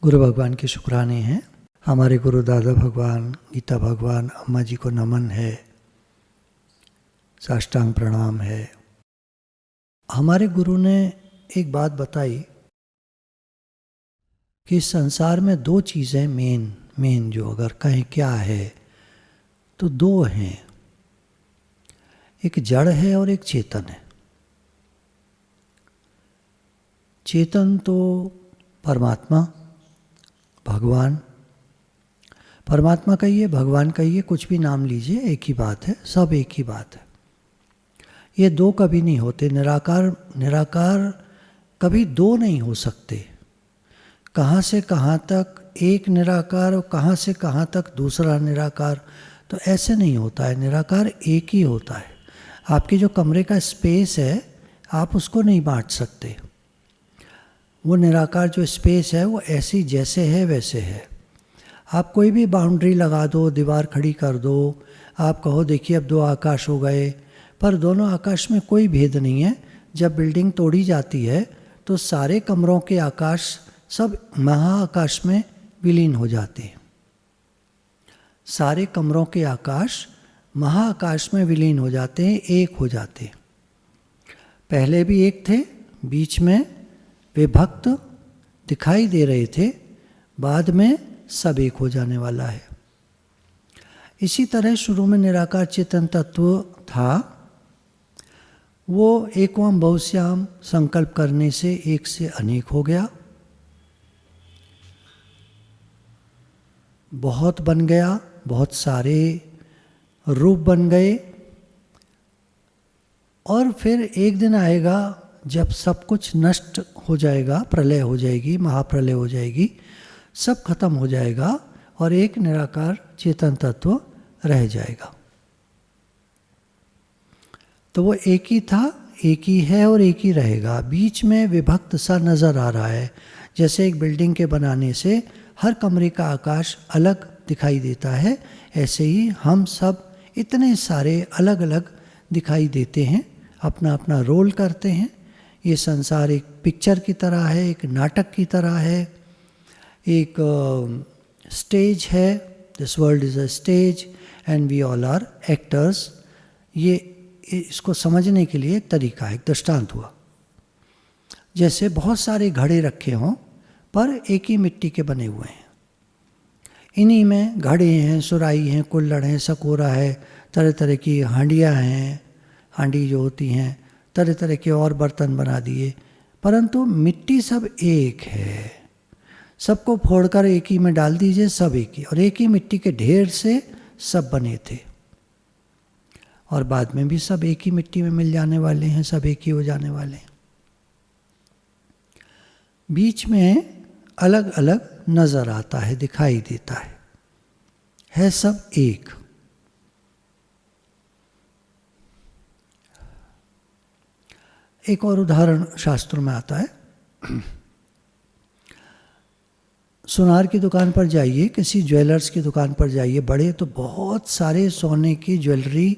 गुरु भगवान के शुक्राने हैं। हमारे गुरु दादा भगवान, गीता भगवान, अम्मा जी को नमन है, साष्टांग प्रणाम है। हमारे गुरु ने एक बात बताई कि संसार में दो चीज़ें मेन जो अगर कहें क्या है तो दो हैं, एक जड़ है और एक चेतन है। चेतन तो परमात्मा, भगवान, परमात्मा कहिए, भगवान कहिए, कुछ भी नाम लीजिए, एक ही बात है, सब एक ही बात है। ये दो कभी नहीं होते। निराकार कभी दो नहीं हो सकते। कहाँ से कहाँ तक एक निराकार और कहाँ से कहाँ तक दूसरा निराकार, तो ऐसे नहीं होता है। निराकार एक ही होता है। आपके जो कमरे का स्पेस है आप उसको नहीं बांट सकते। वो निराकार जो स्पेस है वो ऐसी जैसे है वैसे है। आप कोई भी बाउंड्री लगा दो, दीवार खड़ी कर दो, आप कहो देखिए अब दो आकाश हो गए, पर दोनों आकाश में कोई भेद नहीं है। जब बिल्डिंग तोड़ी जाती है तो सारे कमरों के आकाश सब महाआकाश में विलीन हो जाते हैं। सारे कमरों के आकाश महाआकाश में विलीन हो जाते हैं, एक हो जाते हैं। पहले भी एक थे, बीच में विभक्त दिखाई दे रहे थे, बाद में सब एक हो जाने वाला है। इसी तरह शुरू में निराकार चेतन तत्व था, वो एकवम बहुश्याम संकल्प करने से एक से अनेक हो गया, बहुत बन गया, बहुत सारे रूप बन गए। और फिर एक दिन आएगा जब सब कुछ नष्ट हो जाएगा, प्रलय हो जाएगी, महाप्रलय हो जाएगी, सब खत्म हो जाएगा और एक निराकार चेतन तत्व रह जाएगा। तो वो एक ही था, एक ही है और एक ही रहेगा। बीच में विभक्त सा नज़र आ रहा है। जैसे एक बिल्डिंग के बनाने से हर कमरे का आकाश अलग दिखाई देता है, ऐसे ही हम सब इतने सारे अलग अलग दिखाई देते हैं, अपना अपना रोल करते हैं। ये संसार एक पिक्चर की तरह है, एक नाटक की तरह है, एक स्टेज है। This world is a stage and we all are actors. ये इसको समझने के लिए एक तरीका है, एक दृष्टांत हुआ। जैसे बहुत सारे घड़े रखे हों पर एक ही मिट्टी के बने हुए हैं। इन्हीं में घड़े हैं, सुराही हैं, कुल्हड़ हैं, सकोरा है, तरह तरह की हांडियाँ हैं, हांडी जो होती हैं, तरह तरह के और बर्तन बना दिए, परंतु मिट्टी सब एक है। सबको फोड़कर एक ही में डाल दीजिए, सब एक ही, और एक ही मिट्टी के ढेर से सब बने थे और बाद में भी सब एक ही मिट्टी में मिल जाने वाले हैं, सब एक ही हो जाने वाले हैं। बीच में अलग अलग नजर आता है, दिखाई देता है सब एक। एक और उदाहरण शास्त्रों में आता है। सुनार की दुकान पर जाइए, किसी ज्वेलर्स की दुकान पर जाइए, बड़े तो बहुत सारे सोने की ज्वेलरी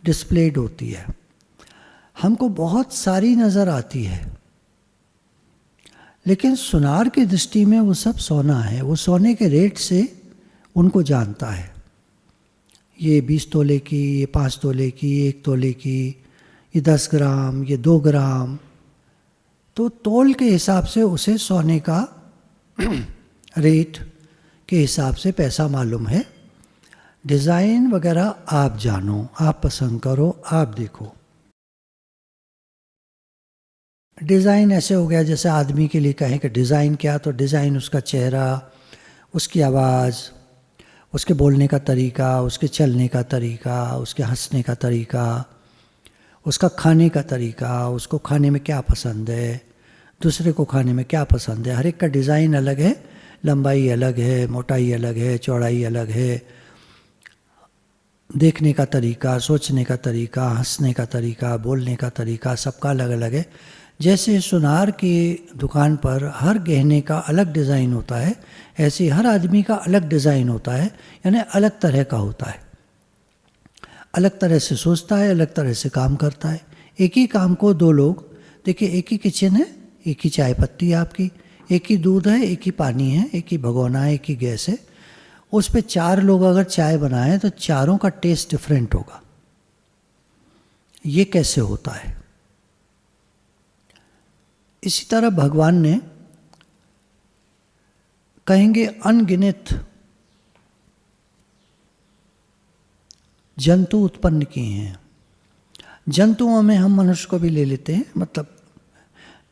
डिस्प्लेड होती है, हमको बहुत सारी नज़र आती है, लेकिन सुनार की दृष्टि में वो सब सोना है। वो सोने के रेट से उनको जानता है, ये 20 तोले की, ये 5 तोले की, 1 तोले की, ये 10 ग्राम, ये 2 ग्राम। तो तोल के हिसाब से उसे सोने का रेट के हिसाब से पैसा मालूम है। डिज़ाइन वगैरह आप जानो, आप पसंद करो, आप देखो। डिज़ाइन ऐसे हो गया जैसे आदमी के लिए कहें कि डिज़ाइन क्या, तो डिज़ाइन उसका चेहरा, उसकी आवाज़, उसके बोलने का तरीका, उसके चलने का तरीका, उसके हंसने का तरीका, उसका खाने का तरीका, उसको खाने में क्या पसंद है, दूसरे को खाने में क्या पसंद है। हर एक का डिज़ाइन अलग है, लंबाई अलग है, मोटाई अलग है, चौड़ाई अलग है, देखने का तरीका, सोचने का तरीका, हंसने का तरीका, बोलने का तरीका, सबका अलग अलग है। जैसे सुनार की दुकान पर हर गहने का अलग डिज़ाइन होता है, ऐसे हर आदमी का अलग डिज़ाइन होता है, यानी अलग तरह का होता है, अलग तरह से सोचता है, अलग तरह से काम करता है। एक ही काम को दो लोग, देखिए एक ही किचन है, एक ही चाय पत्ती है आपकी, एक ही दूध है, एक ही पानी है, एक ही भगोना है, एक ही गैस है। उस पे 4 लोग अगर चाय बनाएं तो चारों का टेस्ट डिफरेंट होगा। ये कैसे होता है? इसी तरह भगवान ने कहेंगे अनगिनत जंतु उत्पन्न किए हैं। जंतुओं में हम मनुष्य को भी ले लेते हैं, मतलब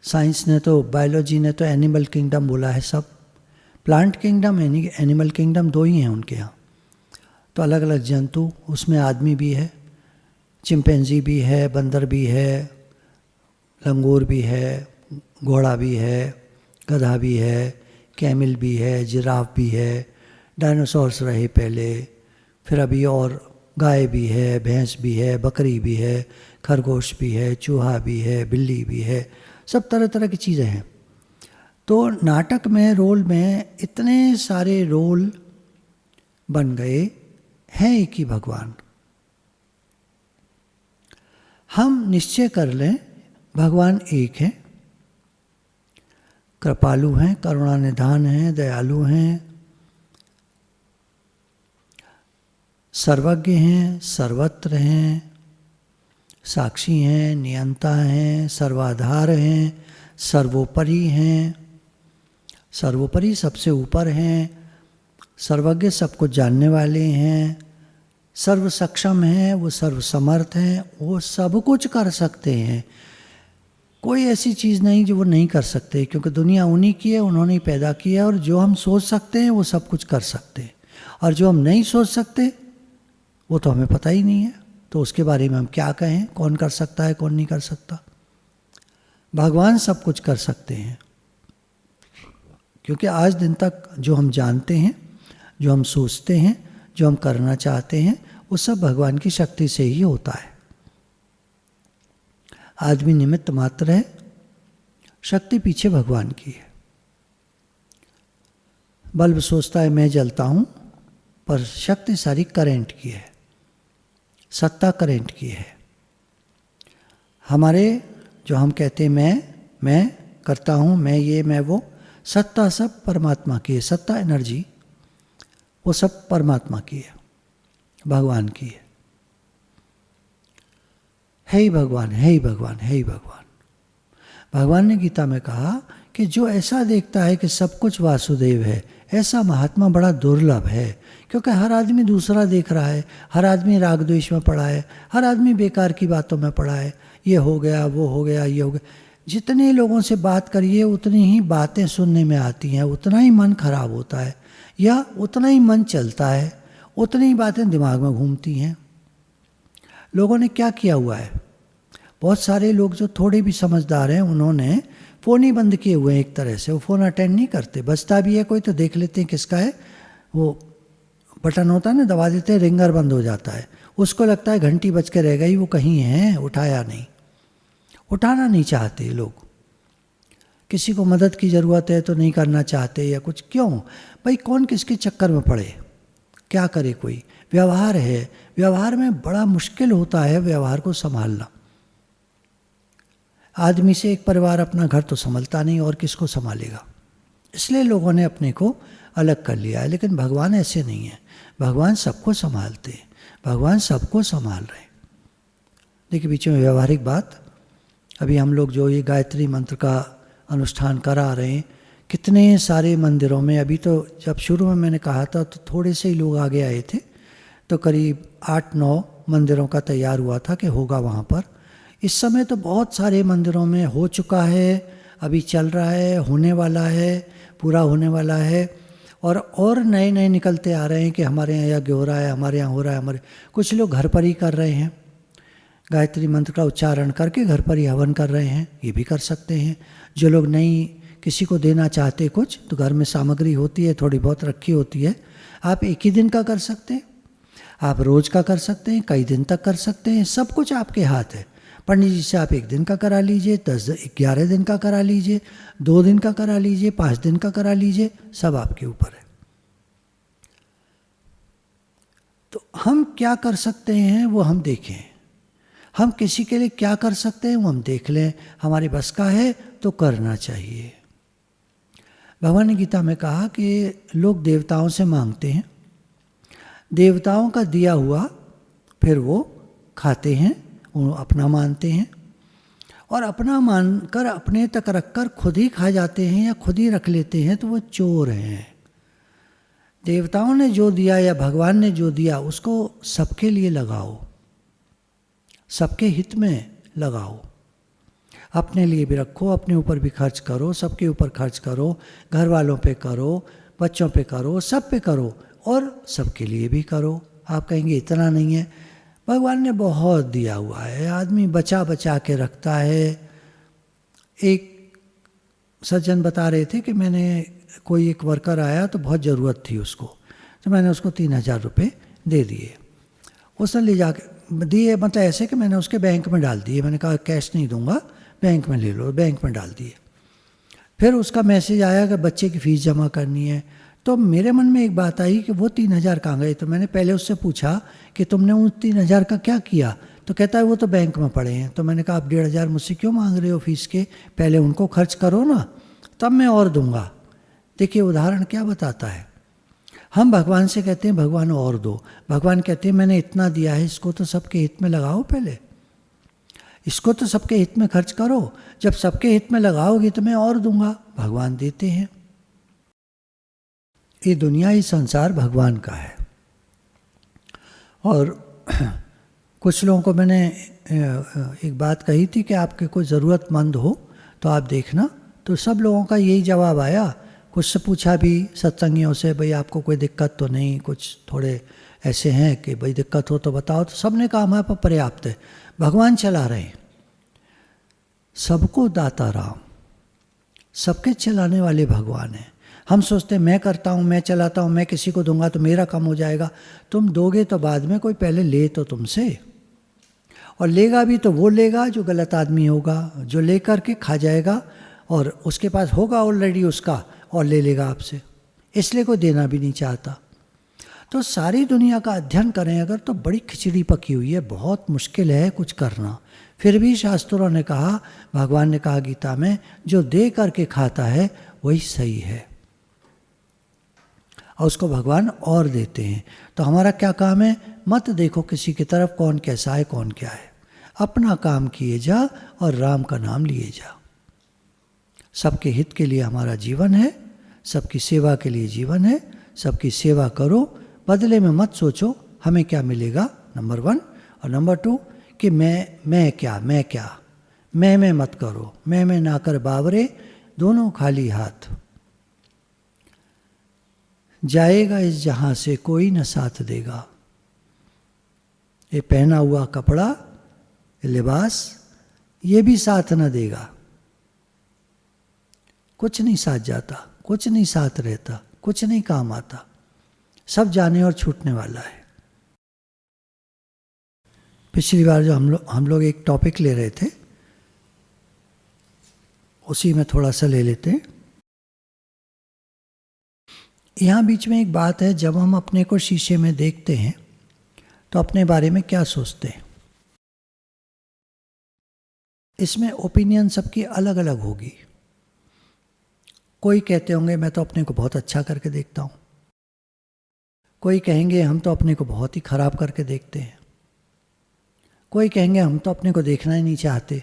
साइंस ने तो, बायोलॉजी ने तो एनिमल किंगडम बोला है सब। प्लांट किंगडम एनिमल किंगडम 2 ही हैं उनके यहाँ। तो अलग अलग जंतु, उसमें आदमी भी है, चिंपैंजी भी है, बंदर भी है, लंगूर भी है, घोड़ा भी है, गधा भी है, कैमल भी है, जिराफ भी है, डायनासोर्स रहे पहले, फिर अभी और गाय भी है, भैंस भी है, बकरी भी है, खरगोश भी है, चूहा भी है, बिल्ली भी है, सब तरह तरह की चीज़ें हैं। तो नाटक में, रोल में इतने सारे रोल बन गए हैं एक ही भगवान। हम निश्चय कर लें भगवान एक है, कृपालु हैं, करुणानिधान हैं, दयालु हैं, सर्वज्ञ हैं, सर्वत्र हैं, साक्षी हैं, नियंता हैं, सर्वाधार हैं, सर्वोपरि हैं, सर्वोपरि सबसे ऊपर हैं, सर्वज्ञ सबको जानने वाले हैं, सर्व सक्षम हैं, वो सर्वसमर्थ हैं, वो सब कुछ कर सकते हैं। कोई ऐसी चीज़ नहीं जो वो नहीं कर सकते, क्योंकि दुनिया उन्हीं की है, उन्होंने ही पैदा किया, और जो हम सोच सकते हैं वो सब कुछ कर सकते हैं, और जो हम नहीं सोच सकते वो तो हमें पता ही नहीं है। तो उसके बारे में हम क्या कहें, कौन कर सकता है, कौन नहीं कर सकता। भगवान सब कुछ कर सकते हैं, क्योंकि आज दिन तक जो हम जानते हैं, जो हम सोचते हैं, जो हम करना चाहते हैं, वो सब भगवान की शक्ति से ही होता है। आदमी निमित्त मात्र है, शक्ति पीछे भगवान की है। बल्ब सोचता है मैं जलता हूँ, पर शक्ति सारी करंट की है, सत्ता करंट की है। हमारे जो हम कहते हैं मैं करता हूँ, मैं ये मैं वो, सत्ता सब परमात्मा की है। सत्ता एनर्जी वो सब परमात्मा की है, भगवान की है। है ही भगवान, है ही भगवान, है ही भगवान। भगवान ने गीता में कहा कि जो ऐसा देखता है कि सब कुछ वासुदेव है, ऐसा महात्मा बड़ा दुर्लभ है। क्योंकि हर आदमी दूसरा देख रहा है, हर आदमी राग द्वेष में पड़ा है, हर आदमी बेकार की बातों में पड़ा है, ये हो गया, वो हो गया, ये हो गया। जितने लोगों से बात करिए उतनी ही बातें सुनने में आती हैं, उतना ही मन खराब होता है, या उतना ही मन चलता है, उतनी ही बातें दिमाग में घूमती हैं। लोगों ने क्या किया हुआ है, बहुत सारे लोग जो थोड़े भी समझदार हैं, उन्होंने फ़ोन ही बंद किए हुए हैं। एक तरह से वो फ़ोन अटेंड नहीं करते, बजता भी है कोई तो देख लेते हैं किसका है, वो बटन होता है ना, दबा देते हैं, रिंगर बंद हो जाता है। उसको लगता है घंटी बज के रह गई, वो कहीं है, उठाया नहीं। उठाना नहीं चाहते लोग, किसी को मदद की ज़रूरत है तो नहीं करना चाहते या कुछ। क्यों भाई, कौन किसके चक्कर में पड़े, क्या करे कोई। व्यवहार है, व्यवहार में बड़ा मुश्किल होता है व्यवहार को संभालना। आदमी से एक परिवार अपना घर तो संभलता नहीं, और किसको संभालेगा। इसलिए लोगों ने अपने को अलग कर लिया है। लेकिन भगवान ऐसे नहीं है, भगवान सबको संभालते हैं, भगवान सबको संभाल रहे हैं। देखिए बीच में व्यवहारिक बात, अभी हम लोग जो ये गायत्री मंत्र का अनुष्ठान करा रहे हैं, कितने सारे मंदिरों में, अभी तो जब शुरू में मैंने कहा था तो थोड़े से ही लोग आगे आए थे, तो करीब 8-9 मंदिरों का तैयार हुआ था कि होगा वहाँ पर। इस समय तो बहुत सारे मंदिरों में हो चुका है, अभी चल रहा है, होने वाला है, पूरा होने वाला है, और नए नए निकलते आ रहे हैं कि हमारे यहाँ यज्ञ हो रहा है, हमारे यहाँ हो रहा है। हमारे कुछ लोग घर पर ही कर रहे हैं, गायत्री मंत्र का उच्चारण करके घर पर ही हवन कर रहे हैं, ये भी कर सकते हैं। जो लोग नहीं किसी को देना चाहते कुछ, तो घर में सामग्री होती है, थोड़ी बहुत रखी होती है, आप एक ही दिन का कर सकते हैं, आप रोज़ का कर सकते हैं, कई दिन तक कर सकते हैं, सब कुछ आपके हाथ है। पंडित जी से आप 1 दिन का करा लीजिए, 10-11 दिन का करा लीजिए, 2 दिन का करा लीजिए, 5 दिन का करा लीजिए, सब आपके ऊपर है। तो हम क्या कर सकते हैं वो हम देखें, हम किसी के लिए क्या कर सकते हैं वो हम देख लें, हमारे बस का है तो करना चाहिए। भगवान ने गीता में कहा कि लोग देवताओं से मांगते हैं, देवताओं का दिया हुआ फिर वो खाते हैं, वो अपना मानते हैं, और अपना मानकर अपने तक रखकर खुद ही खा जाते हैं या खुद ही रख लेते हैं, तो वो चोर हैं। देवताओं ने जो दिया या भगवान ने जो दिया उसको सबके लिए लगाओ, सबके हित में लगाओ। अपने लिए भी रखो, अपने ऊपर भी खर्च करो, सबके ऊपर खर्च करो, घर वालों पे करो, बच्चों पे करो, सब पे करो, और सबके लिए भी करो। आप कहेंगे इतना नहीं है, भगवान ने बहुत दिया हुआ है, आदमी बचा बचा के रखता है। एक सज्जन बता रहे थे कि मैंने कोई एक वर्कर आया तो बहुत ज़रूरत थी उसको, तो मैंने उसको 3,000 रुपये दे दिए। उसने ले जाके दिए, मतलब ऐसे कि मैंने उसके बैंक में डाल दिए। मैंने कहा कैश नहीं दूंगा, बैंक में ले लो, बैंक में डाल दिए। फिर उसका मैसेज आया कि बच्चे की फ़ीस जमा करनी है। तो मेरे मन में एक बात आई कि वो 3,000 कहाँ गए। तो मैंने पहले उससे पूछा कि तुमने उन 3,000 का क्या किया। तो कहता है वो तो बैंक में पड़े हैं। तो मैंने कहा आप 1,500 मुझसे क्यों मांग रहे हो फीस के, पहले उनको खर्च करो ना, तब मैं और दूंगा। देखिए उदाहरण क्या बताता है। हम भगवान से कहते हैं भगवान और दो, भगवान कहते हैं मैंने इतना दिया है, इसको तो सबके हित में लगाओ, पहले इसको तो सबके हित में खर्च करो, जब सबके हित में लगाओगे तो मैं और दूंगा। भगवान देते हैं। ये दुनिया, ये संसार भगवान का है। और कुछ लोगों को मैंने एक बात कही थी कि आपके कोई ज़रूरतमंद हो तो आप देखना, तो सब लोगों का यही जवाब आया। कुछ से पूछा भी सत्संगियों से, भाई आपको कोई दिक्कत तो नहीं, कुछ थोड़े ऐसे हैं कि भाई दिक्कत हो तो बताओ। तो सब ने कहा हमारे पास पर्याप्त है, भगवान चला रहे हैं। सबको दाता राम, सबके चलाने वाले भगवान हैं। हम सोचते हैं मैं करता हूँ, मैं चलाता हूँ, मैं किसी को दूंगा तो मेरा कम हो जाएगा। तुम दोगे तो बाद में, कोई पहले ले तो तुमसे, और लेगा भी तो वो लेगा जो गलत आदमी होगा, जो ले करके खा जाएगा और उसके पास होगा ऑलरेडी उसका, और ले लेगा आपसे, इसलिए कोई देना भी नहीं चाहता। तो सारी दुनिया का अध्ययन करें अगर तो बड़ी खिचड़ी पकी हुई है, बहुत मुश्किल है कुछ करना। फिर भी शास्त्रों ने कहा, भगवान ने कहा गीता में, जो दे करके खाता है वही सही है, और उसको भगवान और देते हैं। तो हमारा क्या काम है, मत देखो किसी की तरफ कौन कैसा है कौन क्या है, अपना काम किए जा और राम का नाम लिए जा। सबके हित के लिए हमारा जीवन है, सबकी सेवा के लिए जीवन है, सबकी सेवा करो, बदले में मत सोचो हमें क्या मिलेगा, नंबर 1। और नंबर 2 कि मैं क्या, मैं मत करो, मैं ना कर बावरे, दोनों खाली हाथ। जाएगा इस जहां से कोई न साथ देगा, ये पहना हुआ कपड़ा, ये लिबास, ये भी साथ न देगा। कुछ नहीं साथ जाता, कुछ नहीं साथ रहता, कुछ नहीं काम आता, सब जाने और छूटने वाला है। पिछली बार जो हम लोग एक टॉपिक ले रहे थे, उसी में थोड़ा सा ले लेते हैं। यहाँ बीच में एक बात है, जब हम अपने को शीशे में देखते हैं तो अपने बारे में क्या सोचते हैं। इसमें ओपिनियन सबकी अलग अलग होगी। कोई कहते होंगे मैं तो अपने को बहुत अच्छा करके देखता हूँ, कोई कहेंगे हम तो अपने को बहुत ही खराब करके देखते हैं, कोई कहेंगे हम तो अपने को देखना ही नहीं चाहते।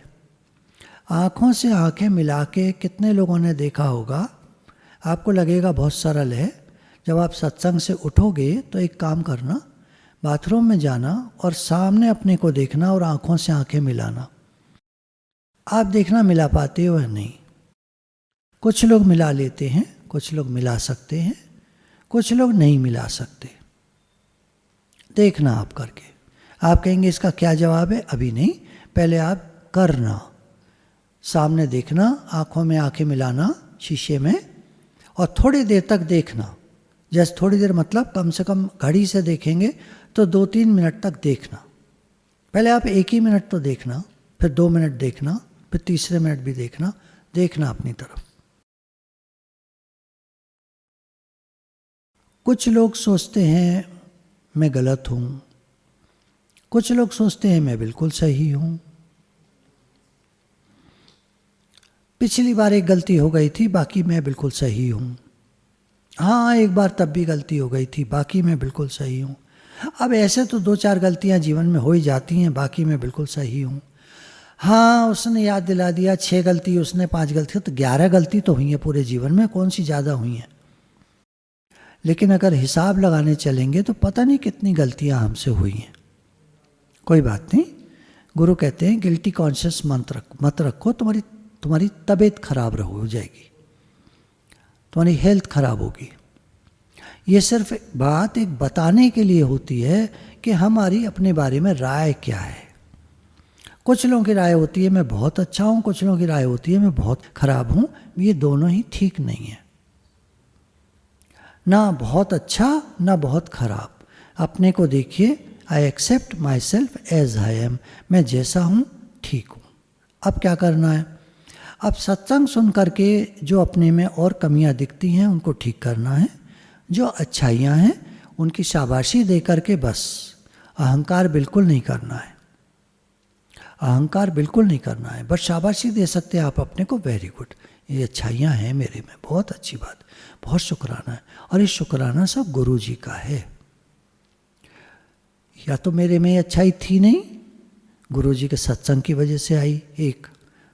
आँखों से आँखें मिला के कितने लोगों ने देखा होगा, आपको लगेगा बहुत सरल है। जब आप सत्संग से उठोगे तो एक काम करना, बाथरूम में जाना और सामने अपने को देखना और आँखों से आँखें मिलाना। आप देखना मिला पाते हो या नहीं। कुछ लोग मिला लेते हैं, कुछ लोग मिला सकते हैं, कुछ लोग नहीं मिला सकते। देखना आप करके। आप कहेंगे इसका क्या जवाब है, अभी नहीं, पहले आप करना, सामने देखना, आँखों में आँखें मिलाना शीशे में, और थोड़ी देर तक देखना। जैसे थोड़ी देर मतलब कम से कम घड़ी से देखेंगे तो 2-3 मिनट तक देखना। पहले आप 1 ही मिनट तो देखना, फिर 2 मिनट देखना, फिर तीसरे मिनट भी देखना, देखना अपनी तरफ। कुछ लोग सोचते हैं मैं गलत हूँ, कुछ लोग सोचते हैं मैं बिल्कुल सही हूँ। पिछली बार एक गलती हो गई थी, बाकी मैं बिल्कुल सही हूँ। हाँ, एक बार तब भी गलती हो गई थी, बाकी मैं बिल्कुल सही हूँ। अब ऐसे तो 2-4 गलतियाँ जीवन में हो ही जाती हैं, बाकी मैं बिल्कुल सही हूँ। हाँ, उसने याद दिला दिया 6 गलती, उसने 5 गलती, तो 11 गलती तो हुई है पूरे जीवन में, कौन सी ज़्यादा हुई हैं। लेकिन अगर हिसाब लगाने चलेंगे तो पता नहीं कितनी गलतियाँ हमसे हुई हैं। कोई बात नहीं, गुरु कहते हैं गिल्टी कॉन्शियस मत रखो, तुम्हारी तबीयत खराब हो जाएगी, तुम्हारी हेल्थ खराब होगी। ये सिर्फ बात एक बताने के लिए होती है कि हमारी अपने बारे में राय क्या है। कुछ लोगों की राय होती है मैं बहुत अच्छा हूँ, कुछ लोगों की राय होती है मैं बहुत खराब हूँ। ये दोनों ही ठीक नहीं है, ना बहुत अच्छा ना बहुत खराब। अपने को देखिए, I accept myself as I am, मैं जैसा हूँ ठीक हूँ। अब क्या करना है? अब सत्संग सुन करके जो अपने में और कमियां दिखती हैं उनको ठीक करना है, जो अच्छाइयां हैं उनकी शाबाशी दे करके बस अहंकार बिल्कुल नहीं करना है। अहंकार बिल्कुल नहीं करना है, बस शाबाशी दे सकते हैं आप अपने को, वेरी गुड, ये अच्छाइयाँ हैं मेरे में, बहुत अच्छी बात, बहुत शुक्राना है। और ये शुक्राना सब गुरु जी का है। या तो मेरे में अच्छाई थी नहीं, गुरु जी के सत्संग की वजह से आई, एक।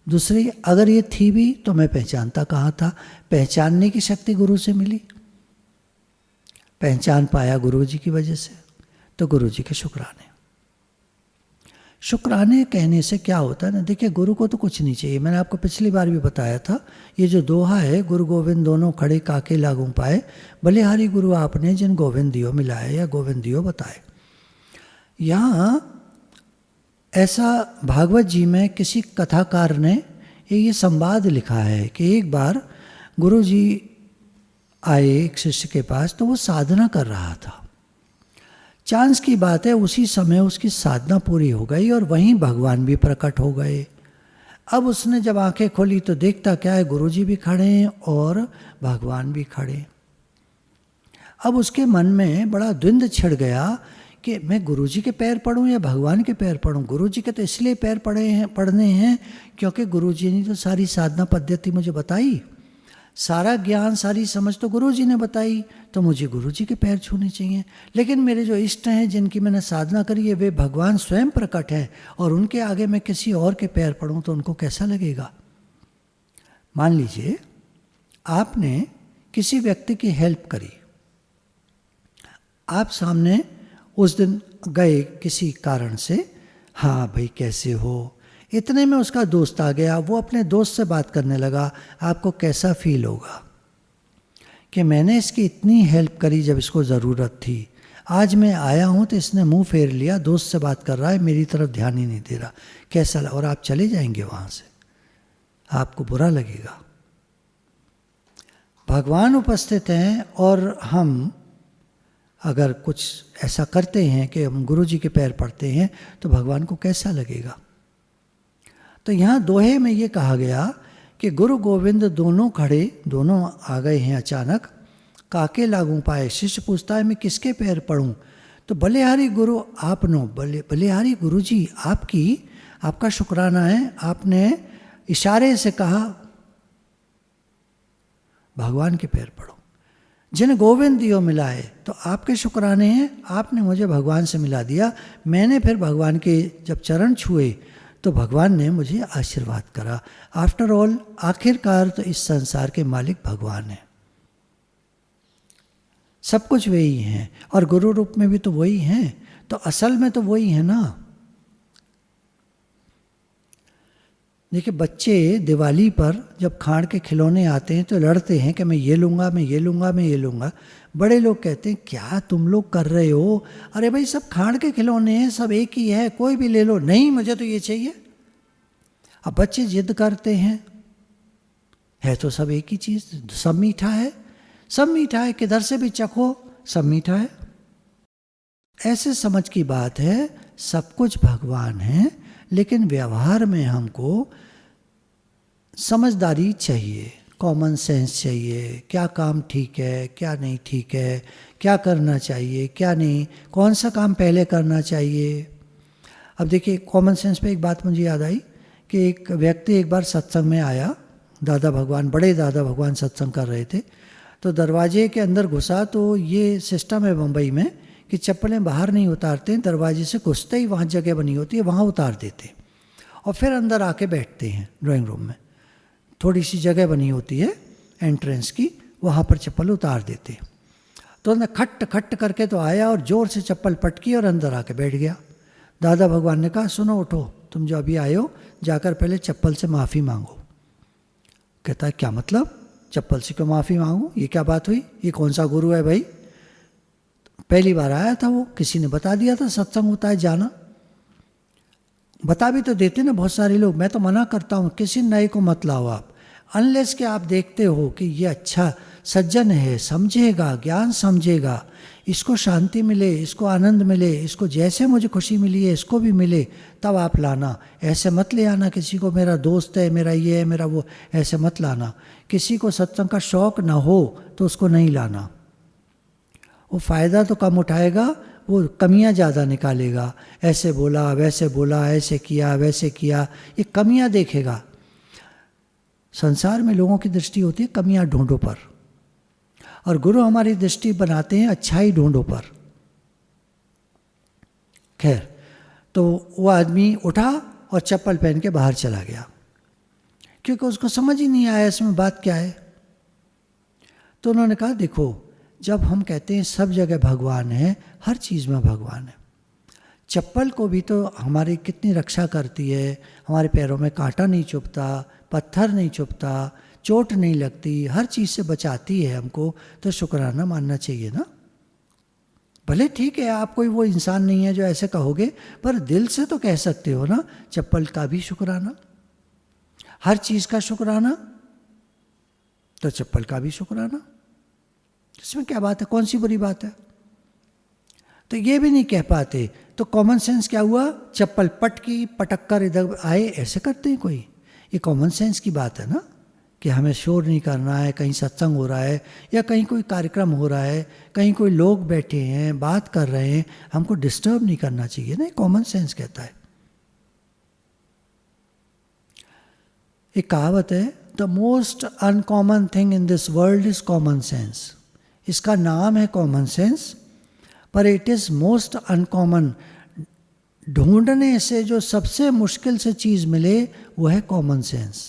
दूसरी, अगर ये थी भी तो मैं पहचानता कहाँ था? पहचानने की शक्ति गुरु से मिली, पहचान पाया गुरु जी की वजह से, तो गुरु जी के शुक्राने। शुक्राने कहने से क्या होता है ना, देखिए गुरु को तो कुछ नहीं चाहिए। मैंने आपको पिछली बार भी बताया था, ये जो दोहा है, गुरु गोविंद दोनों खड़े काके लागू पाए, बलिहारी गुरु आपने जिन गोविंद दियो मिलाए, या गोविंद दियो बताए। यहाँ ऐसा भागवत जी में किसी कथाकार ने ये संवाद लिखा है कि एक बार गुरु जी आए एक शिष्य के पास, तो वो साधना कर रहा था। चांस की बात है, उसी समय उसकी साधना पूरी हो गई और वहीं भगवान भी प्रकट हो गए। अब उसने जब आंखें खोली तो देखता क्या है, गुरुजी भी खड़े हैं और भगवान भी खड़े। अब उसके मन में बड़ा द्वंद्व छिड़ गया कि मैं गुरुजी के पैर पढ़ूं या भगवान के पैर पढ़ूं। गुरुजी के तो इसलिए पैर पढ़ने हैं क्योंकि गुरुजी ने तो सारी साधना पद्धति मुझे बताई, सारा ज्ञान सारी समझ तो गुरुजी ने बताई, तो मुझे गुरुजी के पैर छूने चाहिए। लेकिन मेरे जो इष्ट हैं जिनकी मैंने साधना करी है, वे भगवान स्वयं प्रकट हैं, और उनके आगे मैं किसी और के पैर पढ़ूं तो उनको कैसा लगेगा? मान लीजिए आपने किसी व्यक्ति की हेल्प करी, आप सामने उस दिन गए किसी कारण से, हाँ भाई कैसे हो, इतने में उसका दोस्त आ गया, वो अपने दोस्त से बात करने लगा, आपको कैसा फील होगा कि मैंने इसकी इतनी हेल्प करी जब इसको ज़रूरत थी, आज मैं आया हूँ तो इसने मुंह फेर लिया, दोस्त से बात कर रहा है, मेरी तरफ ध्यान ही नहीं दे रहा, कैसा लगा? और आप चले जाएंगे वहाँ से, आपको बुरा लगेगा। भगवान उपस्थित हैं और हम अगर कुछ ऐसा करते हैं कि हम गुरु जी के पैर पड़ते हैं तो भगवान को कैसा लगेगा? तो यहाँ दोहे में ये कहा गया कि गुरु गोविंद दोनों खड़े, दोनों आ गए हैं अचानक, काके लागू पाए। शिष्य पूछता है मैं किसके पैर पढ़ूं? तो बलिहारी गुरु आपनो, बलिहारी गुरु जी आपका शुक्राना है, आपने इशारे से कहा भगवान के पैर पढ़ो। जिन गोविंद दियो मिलाए, तो आपके शुक्राने हैं, आपने मुझे भगवान से मिला दिया। मैंने फिर भगवान के जब चरण छुए तो भगवान ने मुझे आशीर्वाद करा। आफ्टर ऑल, आखिरकार तो इस संसार के मालिक भगवान हैं, सब कुछ वही हैं, और गुरु रूप में भी तो वही हैं, तो असल में तो वही है ना। देखिए बच्चे दिवाली पर जब खाड़ के खिलौने आते हैं तो लड़ते हैं कि मैं ये लूँगा, मैं ये लूँगा, मैं ये लूँगा। बड़े लोग कहते हैं क्या तुम लोग कर रहे हो? अरे भाई सब खाड़ के खिलौने हैं, सब एक ही है, कोई भी ले लो। नहीं मुझे तो ये चाहिए। अब बच्चे जिद करते हैं, है तो सब एक ही चीज़, सब मीठा है, सब मीठा है, किधर से भी चखो सब मीठा है। ऐसे समझ की बात है, सब कुछ भगवान है, लेकिन व्यवहार में हमको समझदारी चाहिए, कॉमन सेंस चाहिए, क्या काम ठीक है, क्या नहीं ठीक है, क्या करना चाहिए, क्या नहीं, कौन सा काम पहले करना चाहिए। अब देखिए कॉमन सेंस पे एक बात मुझे याद आई कि एक व्यक्ति एक बार सत्संग में आया, दादा भगवान, बड़े दादा भगवान सत्संग कर रहे थे, तो दरवाजे के अंदर घुसा तो ये सिस्टम है मुंबई में कि चप्पलें बाहर नहीं उतारते, दरवाजे से घुसते ही वहाँ जगह बनी होती है, वहाँ उतार देते और फिर अंदर आके बैठते हैं ड्राइंग रूम में। थोड़ी सी जगह बनी होती है एंट्रेंस की, वहाँ पर चप्पल उतार देते। तो उन्हें खट खट करके तो आया और ज़ोर से चप्पल पटकी और अंदर आके बैठ गया। दादा भगवान ने कहा, सुनो उठो, तुम जो अभी आए हो जाकर पहले चप्पल से माफ़ी मांगो। कहता है क्या मतलब, चप्पल से क्यों माफ़ी मांगू, ये क्या बात हुई, ये कौन सा गुरु है भाई। पहली बार आया था वो, किसी ने बता दिया था सत्संग होता है जाना, बता भी तो देते ना बहुत सारे लोग। मैं तो मना करता हूँ किसी नए को मत लाओ आप, अनलेस कि आप देखते हो कि ये अच्छा सज्जन है, समझेगा, ज्ञान समझेगा, इसको शांति मिले, इसको आनंद मिले, इसको जैसे मुझे खुशी मिली है इसको भी मिले, तब आप लाना। ऐसे मत ले आना किसी को, मेरा दोस्त है, मेरा ये है, मेरा वो, ऐसे मत लाना। किसी को सत्संग का शौक़ ना हो तो उसको नहीं लाना, वो फ़ायदा तो कम उठाएगा, वो कमियां ज़्यादा निकालेगा। ऐसे बोला, वैसे बोला, ऐसे किया, वैसे किया, ये कमियां देखेगा। संसार में लोगों की दृष्टि होती है कमियां ढूंढो पर, और गुरु हमारी दृष्टि बनाते हैं अच्छाई ढूंढो पर। खैर, तो वो आदमी उठा और चप्पल पहन के बाहर चला गया, क्योंकि उसको समझ ही नहीं आया इसमें बात क्या है। तो उन्होंने कहा, देखो, जब हम कहते हैं सब जगह भगवान है, हर चीज़ में भगवान है, चप्पल को भी तो हमारी कितनी रक्षा करती है, हमारे पैरों में कांटा नहीं चुभता, पत्थर नहीं चुभता, चोट नहीं लगती, हर चीज़ से बचाती है हमको, तो शुक्राना मानना चाहिए ना। भले ठीक है आप कोई वो इंसान नहीं है जो ऐसे कहोगे, पर दिल से तो कह सकते हो ना, चप्पल का भी शुक्राना, हर चीज़ का शुक्राना, तो चप्पल का भी शुक्राना, इसमें क्या बात है, कौन सी बुरी बात है। तो ये भी नहीं कह पाते, तो कॉमन सेंस क्या हुआ, चप्पल पटकी, पटक कर इधर आए, ऐसे करते हैं कोई, ये कॉमन सेंस की बात है ना, कि हमें शोर नहीं करना है, कहीं सत्संग हो रहा है या कहीं कोई कार्यक्रम हो रहा है, कहीं कोई लोग बैठे हैं बात कर रहे हैं, हमको डिस्टर्ब नहीं करना चाहिए ना, कॉमन सेंस कहता है। एक कहावत है, the most uncommon thing in this world is common sense. इसका नाम है कॉमन सेंस, पर इट इज़ मोस्ट अनकॉमन। ढूंढने से जो सबसे मुश्किल से चीज़ मिले वो है कॉमन सेंस।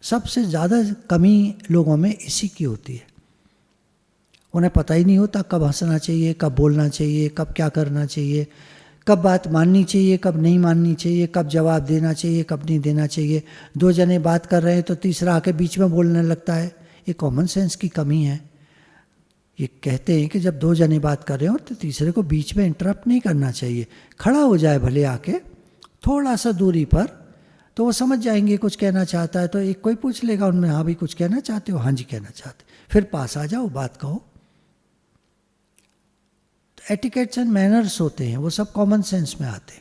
सबसे ज़्यादा कमी लोगों में इसी की होती है, उन्हें पता ही नहीं होता कब हंसना चाहिए, कब बोलना चाहिए, कब क्या करना चाहिए, कब बात माननी चाहिए, कब नहीं माननी चाहिए, कब जवाब देना चाहिए, कब नहीं देना चाहिए। दो जने बात कर रहे हैं तो तीसरा आके बीच में बोलने लगता है, ये कॉमन सेंस की कमी है। ये कहते हैं कि जब दो जने बात कर रहे हो तो तीसरे को बीच में इंटरप्ट नहीं करना चाहिए, खड़ा हो जाए भले आके थोड़ा सा दूरी पर, तो वो समझ जाएंगे कुछ कहना चाहता है, तो एक कोई पूछ लेगा उनमें, हाँ भाई कुछ कहना चाहते हो, हाँ जी कहना चाहते, फिर पास आ जाओ, बात कहो। तो एटिकेट्स एंड मैनर्स होते हैं, वो सब कॉमन सेंस में आते हैं।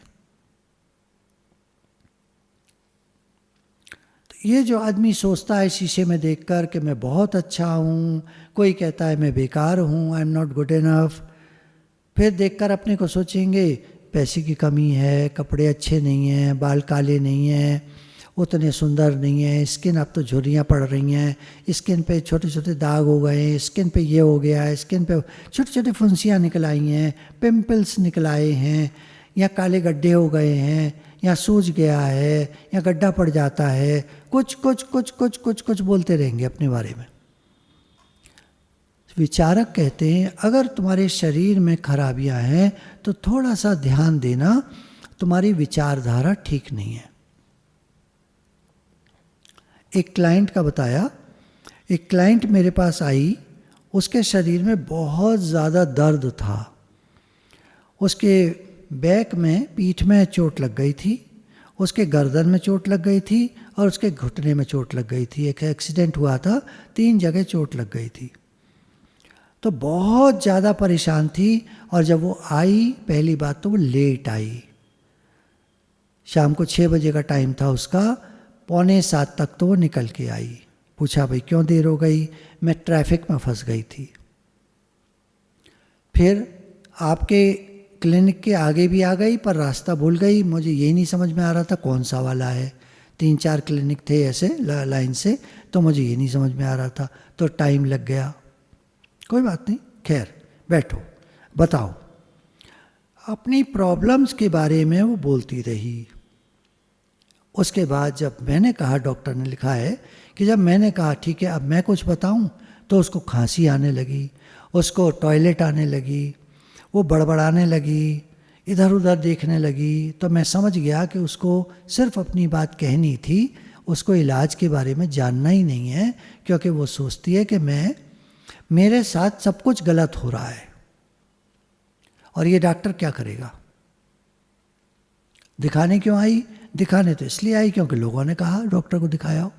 ये जो आदमी सोचता है शीशे में देखकर कि मैं बहुत अच्छा हूँ, कोई कहता है मैं बेकार हूँ, I am not good enough, फिर देखकर अपने को सोचेंगे पैसे की कमी है, कपड़े अच्छे नहीं हैं, बाल काले नहीं हैं, उतने सुंदर नहीं है, स्किन अब तो झुर्रियाँ पड़ रही हैं, स्किन पे छोटे छोटे दाग हो गए हैं, स्किन पे ये हो गया है, स्किन पे छोटे छोटे फुंसियाँ निकल आई हैं, पिंपल्स निकल आए हैं, या काले गड्ढे हो गए हैं, या सूज गया है, या गड्ढा पड़ जाता है, कुछ कुछ कुछ कुछ कुछ कुछ बोलते रहेंगे अपने बारे में। विचारक कहते हैं अगर तुम्हारे शरीर में खराबियां हैं तो थोड़ा सा ध्यान देना, तुम्हारी विचारधारा ठीक नहीं है। एक क्लाइंट का बताया, एक क्लाइंट मेरे पास आई, उसके शरीर में बहुत ज़्यादा दर्द था, उसके बैक में, पीठ में चोट लग गई थी, उसके गर्दन में चोट लग गई थी और उसके घुटने में चोट लग गई थी। एक एक्सीडेंट हुआ था, 3 जगह चोट लग गई थी, तो बहुत ज़्यादा परेशान थी। और जब वो आई, पहली बात तो वो लेट आई, शाम को 6 बजे का टाइम था उसका, 6:45 तक तो वो निकल के आई। पूछा भाई क्यों देर हो गई, मैं ट्रैफिक में फंस गई थी। फिर आपके क्लिनिक के आगे भी आ गई पर रास्ता भूल गई, मुझे यही नहीं समझ में आ रहा था कौन सा वाला है। 3-4 क्लिनिक थे ऐसे लाइन से, तो मुझे ये नहीं समझ में आ रहा था, तो टाइम लग गया। कोई बात नहीं, खैर बैठो, बताओ। अपनी प्रॉब्लम्स के बारे में वो बोलती रही। उसके बाद जब मैंने कहा, डॉक्टर ने लिखा है कि जब मैंने कहा ठीक है अब मैं कुछ बताऊं, तो उसको खांसी आने लगी, उसको टॉयलेट आने लगी, वो बड़बड़ाने लगी, इधर उधर देखने लगी। तो मैं समझ गया कि उसको सिर्फ अपनी बात कहनी थी, उसको इलाज के बारे में जानना ही नहीं है, क्योंकि वो सोचती है कि मेरे साथ सब कुछ गलत हो रहा है और ये डॉक्टर क्या करेगा। दिखाने क्यों आई? दिखाने तो इसलिए आई क्योंकि लोगों ने कहा डॉक्टर को दिखाया हो।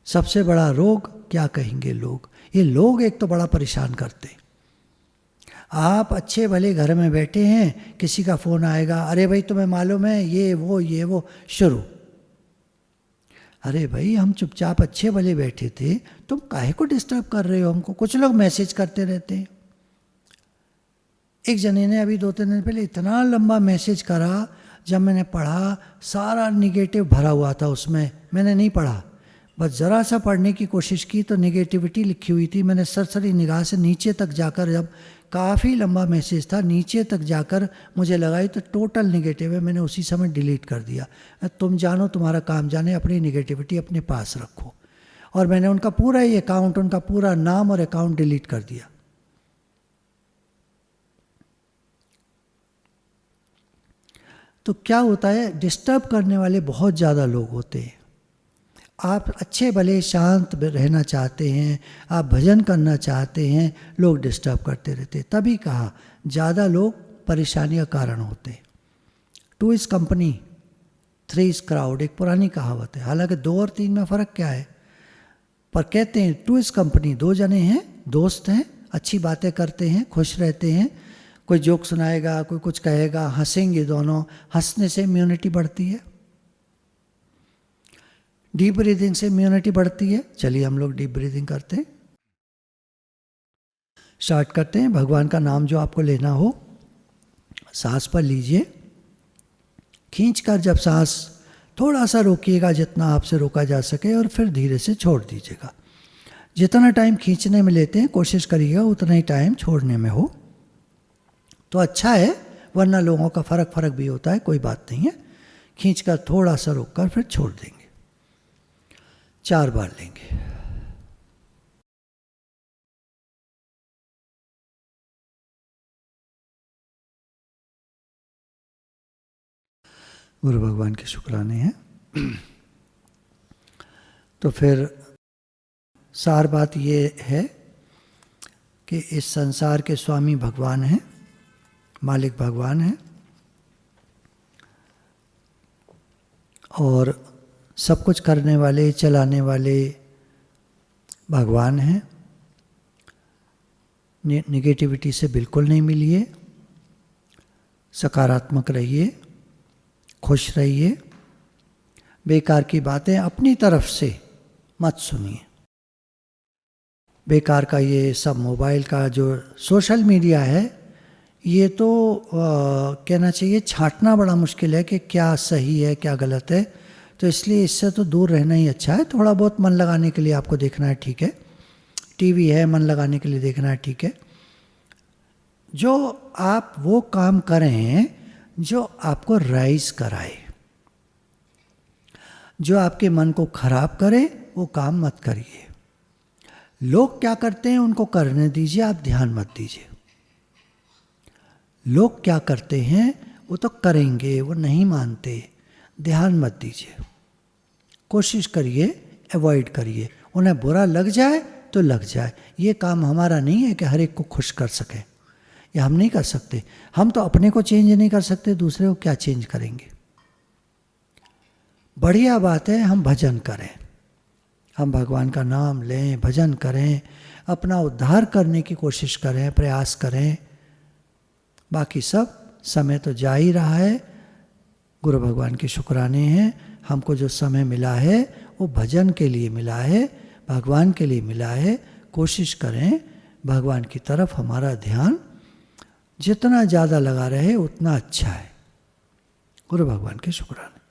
सबसे बड़ा रोग क्या कहेंगे लोग? ये लोग एक तो बड़ा परेशान करते। आप अच्छे भले घर में बैठे हैं, किसी का फ़ोन आएगा, अरे भाई तुम्हें मालूम है ये वो शुरू। अरे भाई हम चुपचाप अच्छे भले बैठे थे, तुम काहे को डिस्टर्ब कर रहे हो हमको? कुछ लोग मैसेज करते रहते हैं। एक जने ने अभी 2-3 दिन पहले इतना लंबा मैसेज करा, जब मैंने पढ़ा सारा निगेटिव भरा हुआ था उसमें। मैंने नहीं पढ़ा, बस ज़रा सा पढ़ने की कोशिश की तो निगेटिविटी लिखी हुई थी। मैंने सरसरी निगाह से नीचे तक जाकर, जब काफ़ी लंबा मैसेज था, नीचे तक जाकर मुझे लगा तो टोटल निगेटिव है। मैंने उसी समय डिलीट कर दिया। तुम जानो, तुम्हारा काम जाने, अपनी निगेटिविटी अपने पास रखो। और मैंने उनका पूरा ही अकाउंट, उनका पूरा नाम और अकाउंट डिलीट कर दिया। तो क्या होता है, डिस्टर्ब करने वाले बहुत ज़्यादा लोग होते हैं। आप अच्छे भले शांत रहना चाहते हैं, आप भजन करना चाहते हैं, लोग डिस्टर्ब करते रहते। तभी कहा ज़्यादा लोग परेशानी का कारण होते हैं। 2 इज़ कंपनी, 3 इज़ क्राउड, एक पुरानी कहावत है। हालांकि 2 और 3 में फ़र्क क्या है, पर कहते हैं 2 इज़ कंपनी, 2 जने हैं, दोस्त हैं, अच्छी बातें करते हैं, खुश रहते हैं, कोई जोक सुनाएगा, कोई कुछ कहेगा, हंसेंगे दोनों, हंसने से इम्यूनिटी बढ़ती है, डीप ब्रीदिंग से इम्यूनिटी बढ़ती है। चलिए हम लोग डीप ब्रीदिंग करते हैं, स्टार्ट करते हैं। भगवान का नाम जो आपको लेना हो, सांस पर लीजिए, खींचकर जब सांस थोड़ा सा रोकिएगा, जितना आपसे रोका जा सके, और फिर धीरे से छोड़ दीजिएगा। जितना टाइम खींचने में लेते हैं कोशिश करिएगा उतना ही टाइम छोड़ने में हो तो अच्छा है, वरना लोगों का फर्क भी होता है। कोई बात नहीं है, खींचकर थोड़ा सा रोककर फिर छोड़ देंगे। 4 बार लेंगे। गुरु भगवान के शुक्राने हैं। तो फिर सार बात ये है कि इस संसार के स्वामी भगवान हैं, मालिक भगवान हैं, और सब कुछ करने वाले, चलाने वाले भगवान हैं। नेगेटिविटी से बिल्कुल नहीं मिलिए, सकारात्मक रहिए, खुश रहिए, बेकार की बातें अपनी तरफ से मत सुनिए। बेकार का ये सब मोबाइल का जो सोशल मीडिया है, ये तो कहना चाहिए छांटना बड़ा मुश्किल है कि क्या सही है क्या गलत है। तो इसलिए इससे तो दूर रहना ही अच्छा है। थोड़ा बहुत मन लगाने के लिए आपको देखना है, ठीक है, टीवी है, मन लगाने के लिए देखना है, ठीक है। जो आप वो काम करें जो आपको राइज कराए, जो आपके मन को खराब करे, वो काम मत करिए। लोग क्या करते हैं उनको करने दीजिए, आप ध्यान मत दीजिए। लोग क्या करते हैं वो तो करेंगे, वो नहीं मानते, ध्यान मत दीजिए। कोशिश करिए, अवॉइड करिए। उन्हें बुरा लग जाए तो लग जाए, ये काम हमारा नहीं है कि हर एक को खुश कर सके, ये हम नहीं कर सकते। हम तो अपने को चेंज नहीं कर सकते, दूसरे को क्या चेंज करेंगे। बढ़िया बात है हम भजन करें, हम भगवान का नाम लें, भजन करें, अपना उद्धार करने की कोशिश करें, प्रयास करें। बाकी सब समय तो जा ही रहा है। गुरु भगवान के शुक्राने हैं, हमको जो समय मिला है वो भजन के लिए मिला है, भगवान के लिए मिला है। कोशिश करें भगवान की तरफ हमारा ध्यान जितना ज़्यादा लगा रहे उतना अच्छा है। गुरु भगवान के शुक्राने।